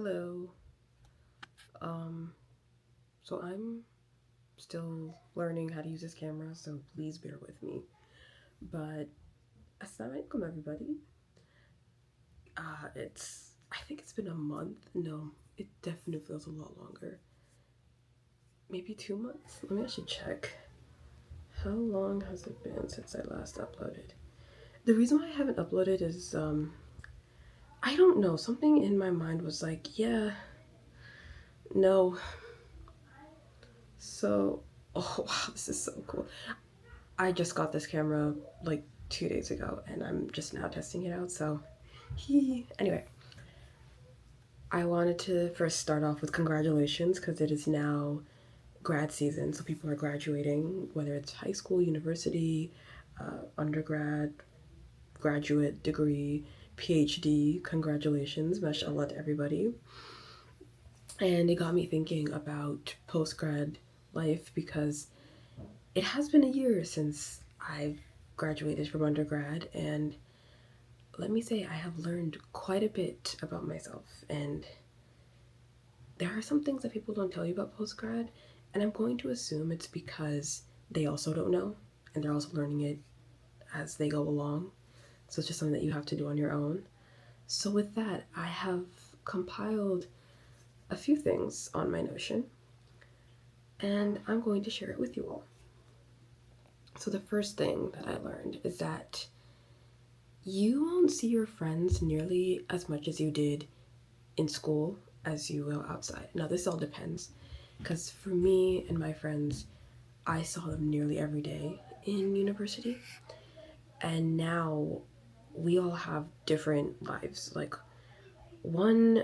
Hello. Um, so I'm still learning how to use this camera, so please bear with me. But assalamu alaikum, everybody. I think it's been a month. No, it definitely feels a lot longer. Maybe 2 months? Let me actually check. How long has it been since I last uploaded? The reason why I haven't uploaded is, I don't know. Something in my mind was like, yeah, no. So, oh wow, this is so cool. I just got this camera like 2 days ago and I'm just now testing it out, so anyway, I wanted to first start off with congratulations because it is now grad season, so people are graduating, whether it's high school, university, undergrad, graduate degree, PhD. Congratulations, mashallah to everybody. And it got me thinking about post-grad life because it has been a year since I've graduated from undergrad, and let me say I have learned quite a bit about myself. And there are some things that people don't tell you about post-grad, and I'm going to assume it's because they also don't know, and they're also learning it as they go along. So it's just something that you have to do on your own. So with that, I have compiled a few things on my Notion, and I'm going to share it with you all. So the first thing that I learned is that you won't see your friends nearly as much as you did in school as you will outside. Now, this all depends, because for me and my friends, I saw them nearly every day in university, and now we all have different lives. Like, one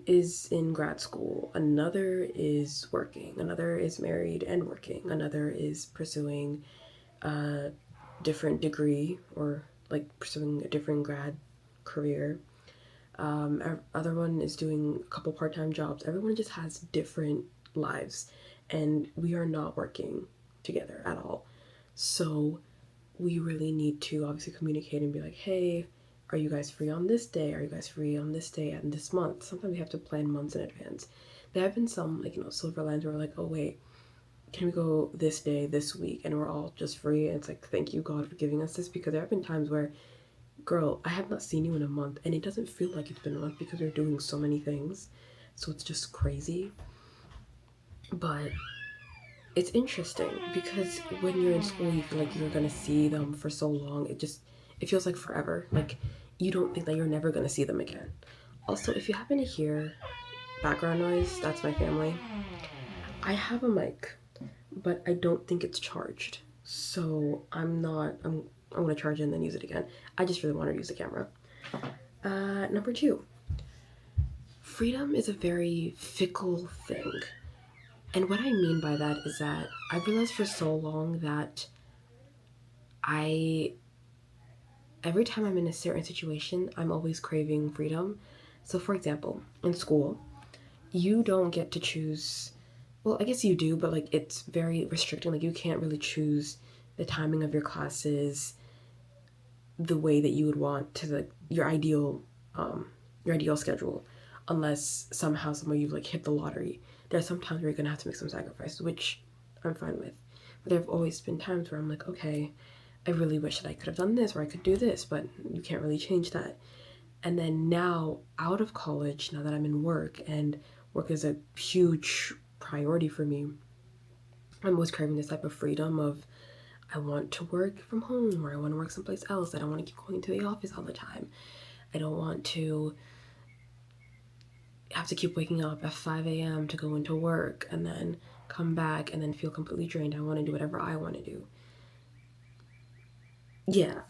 is in grad school, another is working, another is married and working, another is pursuing a different degree or like pursuing a different grad career. Other one is doing a couple part-time jobs. Everyone just has different lives, and we are not working together at all. So we really need to obviously communicate and be like, hey, are you guys free on this day? Are you guys free on this day and this month? Sometimes we have to plan months in advance. There have been some, like, silver lines where we're like, oh wait, can we go this day, this week? And we're all just free. And it's like, thank you, God, for giving us this, because there have been times where, girl, I have not seen you in a month, and it doesn't feel like it's been a month because we're doing so many things. So it's just crazy. But it's interesting because when you're in school, you feel like you're gonna see them for so long. It feels like forever. Like you don't think that you're never gonna see them again. Also, if you happen to hear background noise, that's my family. I have a mic, but I don't think it's charged. So I'm gonna charge it and then use it again. I just really want to use the camera. Number two, freedom is a very fickle thing. And what I mean by that is that I realized for so long that I, every time I'm in a certain situation, I'm always craving freedom. So, for example, in school, you don't get to choose, well, I guess you do, but like it's very restricting. Like, you can't really choose the timing of your classes the way that you would want to your ideal schedule, unless somehow somewhere you've like hit the lottery. There are some times where you're gonna have to make some sacrifices, which I'm fine with. But there have always been times where I'm like, okay, I really wish that I could have done this or I could do this, but you can't really change that. And then now, out of college, now that I'm in work and work is a huge priority for me, I'm always craving this type of freedom of, I want to work from home or I want to work someplace else. I don't want to keep going to the office all the time. I don't want to have to keep waking up at 5 a.m. to go into work and then come back and then feel completely drained. I want to do whatever I want to do. Yeah.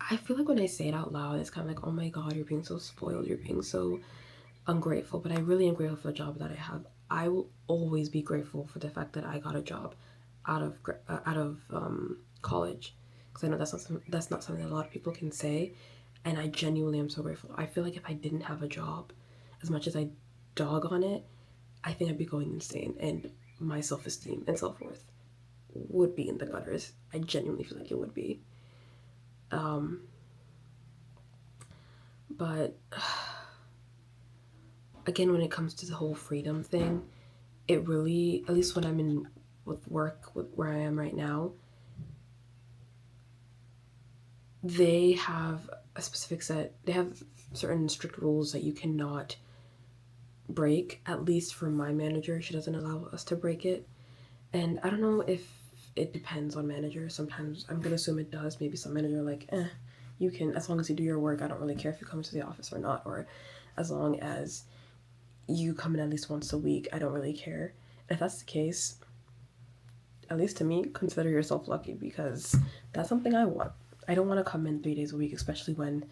I feel like when I say it out loud, it's kind of like, oh my God, you're being so spoiled. You're being so ungrateful. But I really am grateful for the job that I have. I will always be grateful for the fact that I got a job out of college, because I know that's not something that a lot of people can say, and I genuinely am so grateful. I feel like if I didn't have a job, as much as I dog on it, I think I'd be going insane, and my self-esteem and self-worth would be in the gutters. I genuinely feel like it would be. But again, when it comes to the whole freedom thing, it really, at least when I'm in with work, with where I am right now, they have a specific set, they have certain strict rules that you cannot break. At least for my manager, she doesn't allow us to break it. And I don't know if it depends on manager. Sometimes I'm gonna assume it does. Maybe some manager are like, you can, as long as you do your work, I don't really care if you come to the office or not, or as long as you come in at least once a week, I don't really care. And if that's the case, at least to me, consider yourself lucky, because that's something I want. I don't want to come in 3 days a week, especially when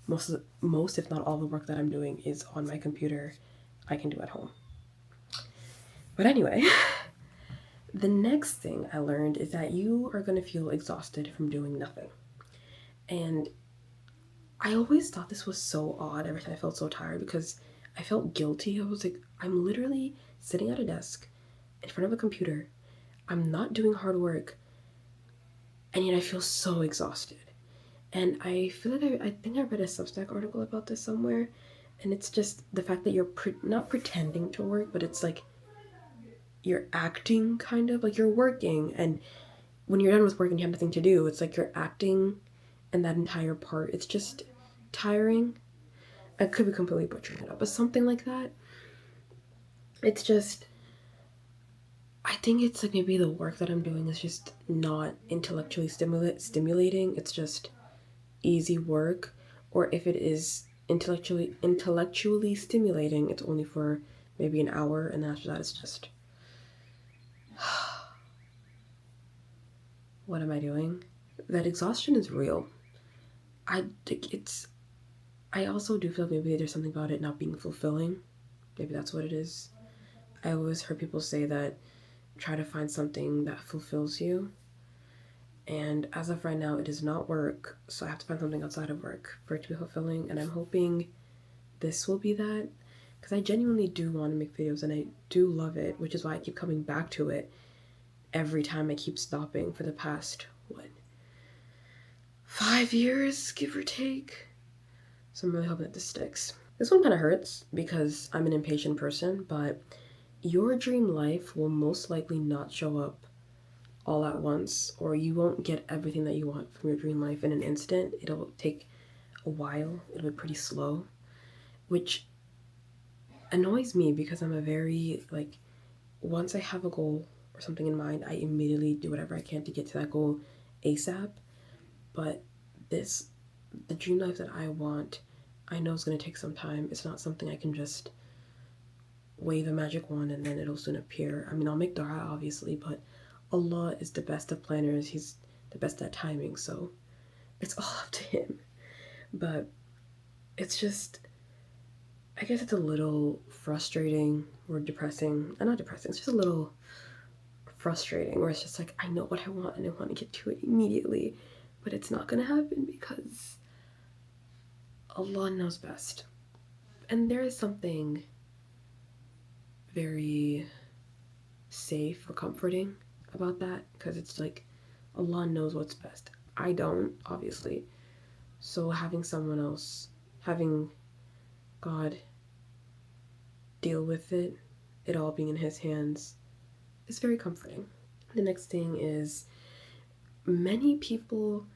most if not all the work that I'm doing is on my computer. I can do at home. But anyway, the next thing I learned is that you are going to feel exhausted from doing nothing. And I always thought this was so odd every time I felt so tired, because I felt guilty. I was like, I'm literally sitting at a desk in front of a computer. I'm not doing hard work, and yet I feel so exhausted. And I feel like I think I read a Substack article about this somewhere, and it's just the fact that you're not pretending to work, but it's like you're acting, kind of like you're working, and when you're done with work and you have nothing to do, it's like you're acting, and that entire part, it's just tiring. I could be completely butchering it up, but something like that. It's just, I think it's like maybe the work that I'm doing is just not intellectually stimulating. It's just easy work, or if it is intellectually stimulating, it's only for maybe an hour, and after that it's just what am I doing? That exhaustion is real. I think it's I also do feel like maybe there's something about it not being fulfilling. Maybe that's what it is. I always heard people say that try to find something that fulfills you. And as of right now, it does not work. So I have to find something outside of work for it to be fulfilling. And I'm hoping this will be that. Because I genuinely do want to make videos and I do love it, which is why I keep coming back to it every time I keep stopping for the past, 5 years, give or take. So I'm really hoping that this sticks. This one kind of hurts because I'm an impatient person, but your dream life will most likely not show up all at once, or you won't get everything that you want from your dream life in an instant. It'll take a while. It'll be pretty slow, which annoys me because I'm a very, like, once I have a goal or something in mind, I immediately do whatever I can to get to that goal ASAP. But the dream life that I want, I know it's going to take some time. It's not something I can just wave a magic wand and then it'll soon appear. I mean, I'll make dua, obviously, but Allah is the best of planners. He's the best at timing, so it's all up to him. But it's just, I guess it's a little frustrating or depressing. Not depressing, it's just a little frustrating where it's just like, I know what I want and I want to get to it immediately, but it's not going to happen because Allah knows best. And there is something very safe or comforting about that, because it's like Allah knows what's best. I don't, obviously. So having someone else, having God deal with it, it all being in his hands, is very comforting. The next thing is many people,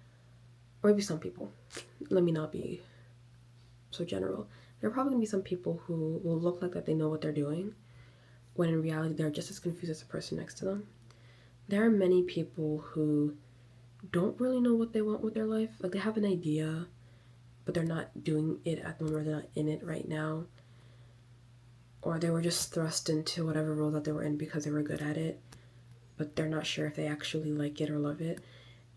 or maybe some people, let me not be so general. There are probably going to be some people who will look like that they know what they're doing, when in reality they're just as confused as the person next to them. There are many people who don't really know what they want with their life. Like, they have an idea, but they're not doing it at the moment, they're not in it right now. Or they were just thrust into whatever role that they were in because they were good at it, but they're not sure if they actually like it or love it.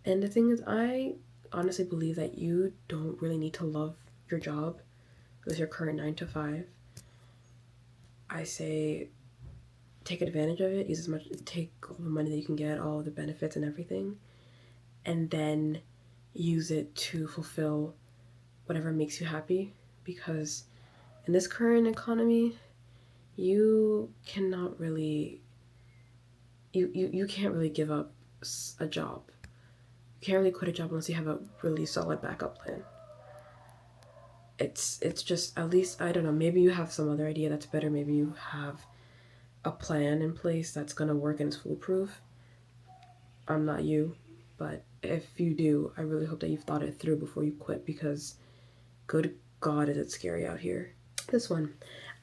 And the thing is, I honestly believe that you don't really need to love your job with your current 9 to 5. I say take advantage of it, take all the money that you can get, all the benefits and everything, and then use it to fulfill whatever makes you happy, because in this current economy, you cannot really, you can't really give up a job. You can't really quit a job unless you have a really solid backup plan. it's just, at least, I don't know, maybe you have some other idea that's better. Maybe you have a plan in place that's gonna work and is foolproof. I'm not you, but if you do, I really hope that you've thought it through before you quit, because good God, is it scary out here. This one,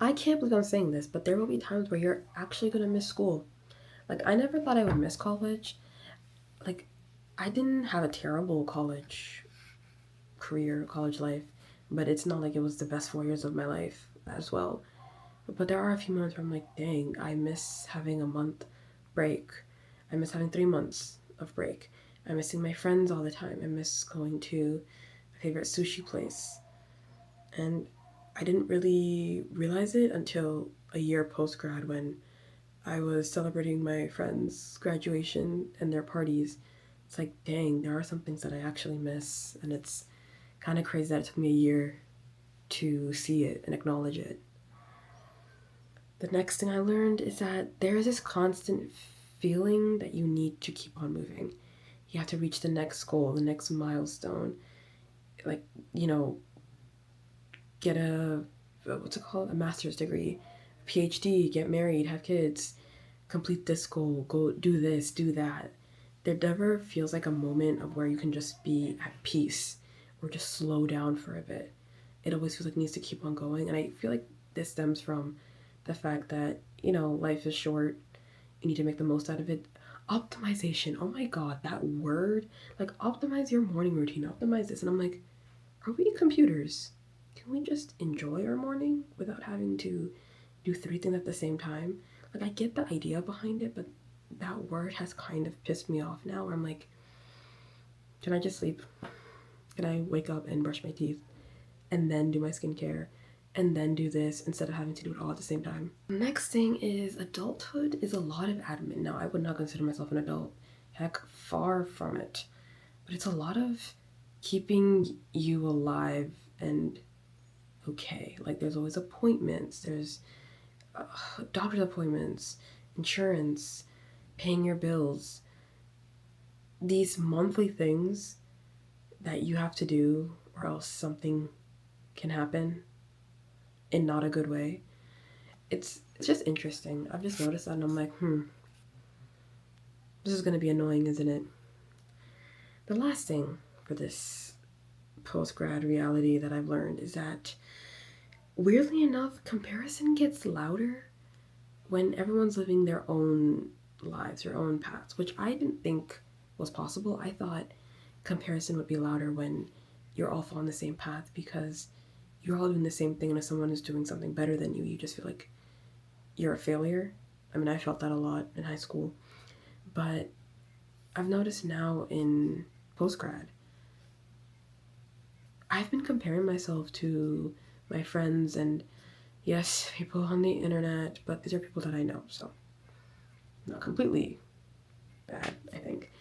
I can't believe I'm saying this, but there will be times where you're actually gonna miss school. Like, I never thought I would miss college. Like, I didn't have a terrible college career, college life, but it's not like it was the best 4 years of my life as well. But there are a few moments where I'm like, dang, I miss having a month break. I miss having 3 months of break. I miss seeing my friends all the time. I miss going to my favorite sushi place. And I didn't really realize it until a year post grad, when I was celebrating my friends' graduation and their parties. It's like, dang, there are some things that I actually miss. And it's kind of crazy that it took me a year to see it and acknowledge it. The next thing I learned is that there is this constant feeling that you need to keep on moving. You have to reach the next goal, the next milestone. Like, you know, get what's it called? A master's degree, a PhD, get married, have kids, complete this goal, go do this, do that. There never feels like a moment of where you can just be at peace or just slow down for a bit. It always feels like it needs to keep on going. And I feel like this stems from the fact that, life is short. You need to make the most out of it. Optimization. Oh my God, that word. Like, optimize your morning routine, optimize this. And I'm like, are we computers? Can we just enjoy our morning without having to do three things at the same time? Like, I get the idea behind it, but that word has kind of pissed me off now, where I'm like, can I just sleep? Can I wake up and brush my teeth and then do my skincare and then do this instead of having to do it all at the same time? Next thing is, adulthood is a lot of admin. Now, I would not consider myself an adult. Heck, far from it. But it's a lot of keeping you alive and okay. Like, there's always appointments, there's doctor's appointments, insurance, paying your bills. These monthly things that you have to do, or else something can happen in not a good way. It's just interesting. I've just noticed that, and I'm like, this is gonna be annoying, isn't it? The last thing for this post-grad reality that I've learned is that, weirdly enough, comparison gets louder when everyone's living their own lives, their own paths, which I didn't think was possible. I thought comparison would be louder when you're all following the same path, because you're all doing the same thing, and if someone is doing something better than you, you just feel like you're a failure. I mean, I felt that a lot in high school, but I've noticed now in post-grad, I've been comparing myself to my friends, and yes, people on the internet, but these are people that I know, so not completely bad, I think.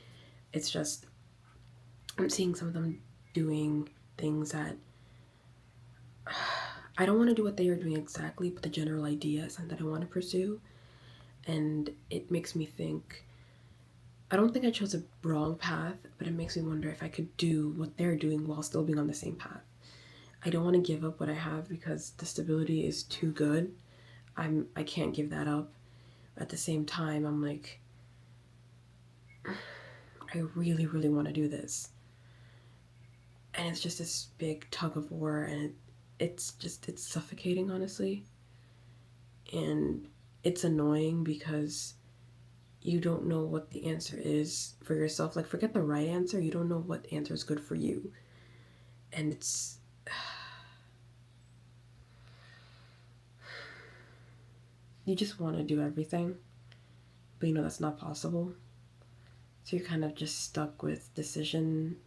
It's just, I'm seeing some of them doing things that I don't want to do what they are doing exactly, but the general idea is something that I want to pursue. And it makes me think, I don't think I chose a wrong path, but it makes me wonder if I could do what they're doing while still being on the same path. I don't want to give up what I have, because the stability is too good. I can't give that up. At the same time, I'm like, I really, really want to do this. And it's just this big tug of war, and it's suffocating, honestly. And it's annoying because you don't know what the answer is for yourself. Like, forget the right answer, you don't know what answer is good for you. And it's, you just want to do everything, but you know that's not possible. So you're kind of just stuck with decision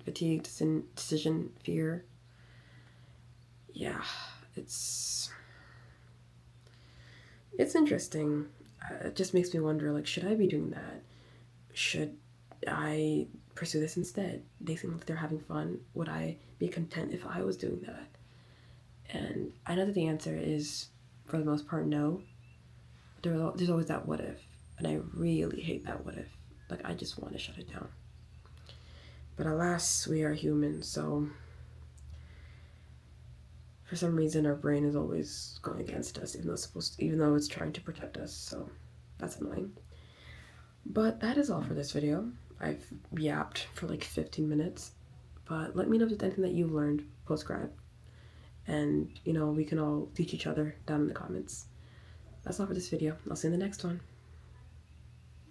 fatigue, decision fear. Yeah, it's interesting. It just makes me wonder, like, should I be doing that? Should I pursue this instead? They seem like they're having fun. Would I be content if I was doing that? And I know that the answer is, for the most part, no. There's always that what if, and I really hate that what if. Like, I just want to shut it down. But alas, we are human, so For some reason, our brain is always going against us, even though it's trying to protect us. So that's annoying. But that is all for this video. I've yapped for like 15 minutes, but let me know if there's anything that you've learned post-grad, and we can all teach each other down in the comments. That's all for this video. I'll see you in the next one.